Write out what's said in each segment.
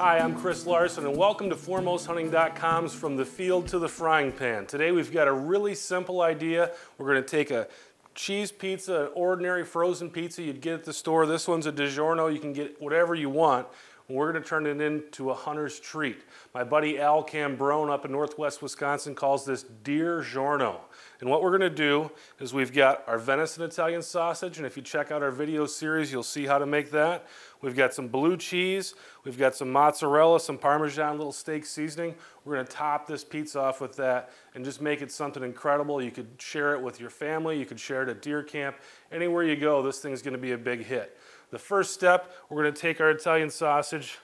Hi, I'm Chris Larson and welcome to ForemostHunting.com's From the Field to the Frying Pan. Today we've got a really simple idea. We're going to take a cheese pizza, an ordinary frozen pizza you'd get at the store. This one's a DiGiorno. You can get whatever you want. We're going to turn it into a hunter's treat. My buddy Al Cambrone up in northwest Wisconsin calls this deer giorno. And what we're going to do is we've got our venison Italian sausage, and if you check out our video series, you'll see how to make that. We've got some blue cheese, we've got some mozzarella, some Parmesan, little steak seasoning. We're going to top this pizza off with that and just make it something incredible. You could share it with your family, you could share it at deer camp. Anywhere you go, this thing's going to be a big hit. The first step, we're going to take our Italian sausage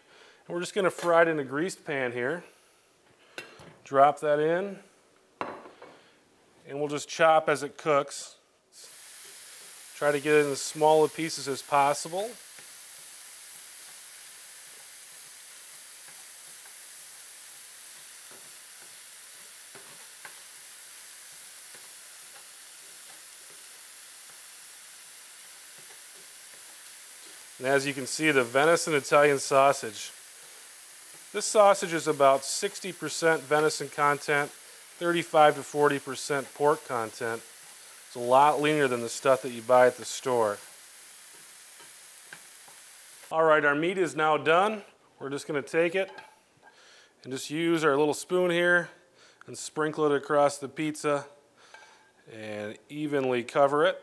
and we're just going to fry it in a greased pan here. Drop that in and we'll just chop as it cooks. Try to get it in as small of pieces as possible. And as you can see, the venison Italian sausage. This sausage is about 60% venison content, 35 to 40% pork content. It's a lot leaner than the stuff that you buy at the store. All right, our meat is now done. We're just going to take it and just use our little spoon here and sprinkle it across the pizza and evenly cover it.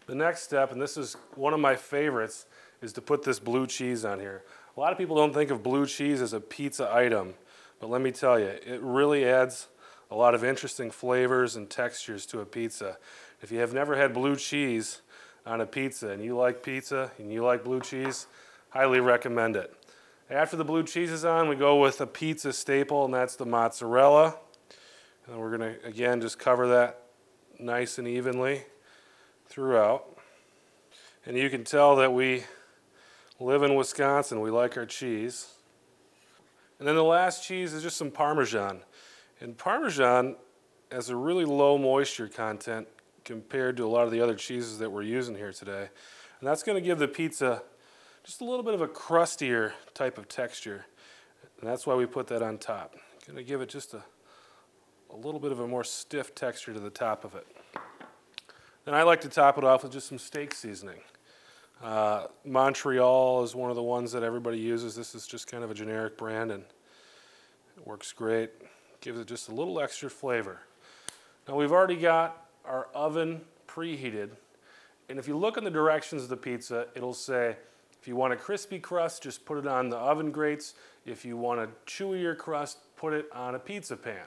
The next step, and this is one of my favorites, is to put this blue cheese on here. A lot of people don't think of blue cheese as a pizza item, but let me tell you, it really adds a lot of interesting flavors and textures to a pizza. If you have never had blue cheese on a pizza and you like pizza and you like blue cheese, highly recommend it. After the blue cheese is on, we go with a pizza staple, and that's the mozzarella. And we're going to, again, just cover that nice and evenly throughout. And you can tell that we live in Wisconsin. We like our cheese. And then the last cheese is just some Parmesan. And Parmesan has a really low moisture content compared to a lot of the other cheeses that we're using here today. And that's going to give the pizza just a little bit of a crustier type of texture. And that's why we put that on top. Going to give it just a little bit of a more stiff texture to the top of it. And I like to top it off with just some steak seasoning. Montreal is one of the ones that everybody uses. This is just kind of a generic brand and it works great. Gives it just a little extra flavor. Now we've already got our oven preheated, and if you look in the directions of the pizza, it'll say if you want a crispy crust, just put it on the oven grates. If you want a chewier crust, put it on a pizza pan.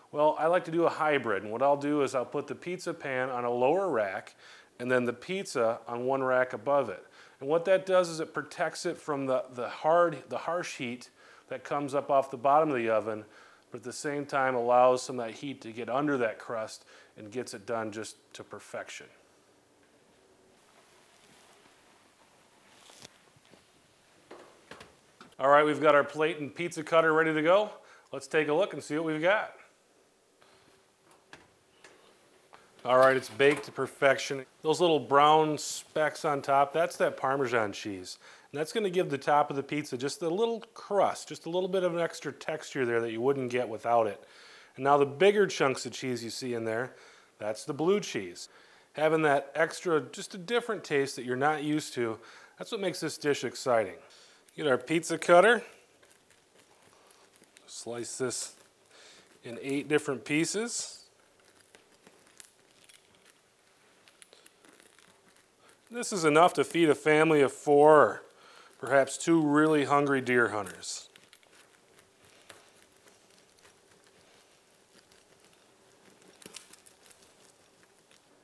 Well, I like to do a hybrid, and what I'll do is I'll put the pizza pan on a lower rack and then the pizza on one rack above it. And what that does is it protects it from the harsh heat that comes up off the bottom of the oven, but at the same time allows some of that heat to get under that crust and gets it done just to perfection. All right, we've got our plate and pizza cutter ready to go. Let's take a look and see what we've got. All right, it's baked to perfection. Those little brown specks on top, that's that Parmesan cheese. And that's going to give the top of the pizza just a little crust, just a little bit of an extra texture there that you wouldn't get without it. And now the bigger chunks of cheese you see in there, that's the blue cheese. Having that extra, just a different taste that you're not used to, that's what makes this dish exciting. Get our pizza cutter. Slice this in 8 different pieces. This is enough to feed a family of 4 or perhaps 2 really hungry deer hunters.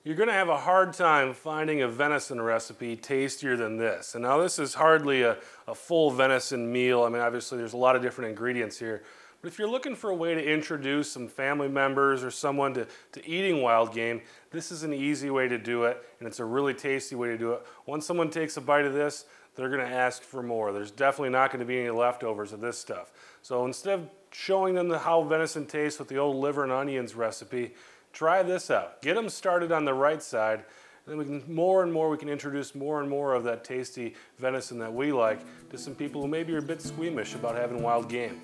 You're going to have a hard time finding a venison recipe tastier than this. And now this is hardly a full venison meal. I mean, obviously there's a lot of different ingredients here. But if you're looking for a way to introduce some family members or someone to eating wild game, this is an easy way to do it, and it's a really tasty way to do it. Once someone takes a bite of this, they're going to ask for more. There's definitely not going to be any leftovers of this stuff. So instead of showing them how venison tastes with the old liver and onions recipe, try this out. Get them started on the right side, And then we can, more and more, we can introduce more and more of that tasty venison that we like to some people who maybe are a bit squeamish about having wild game.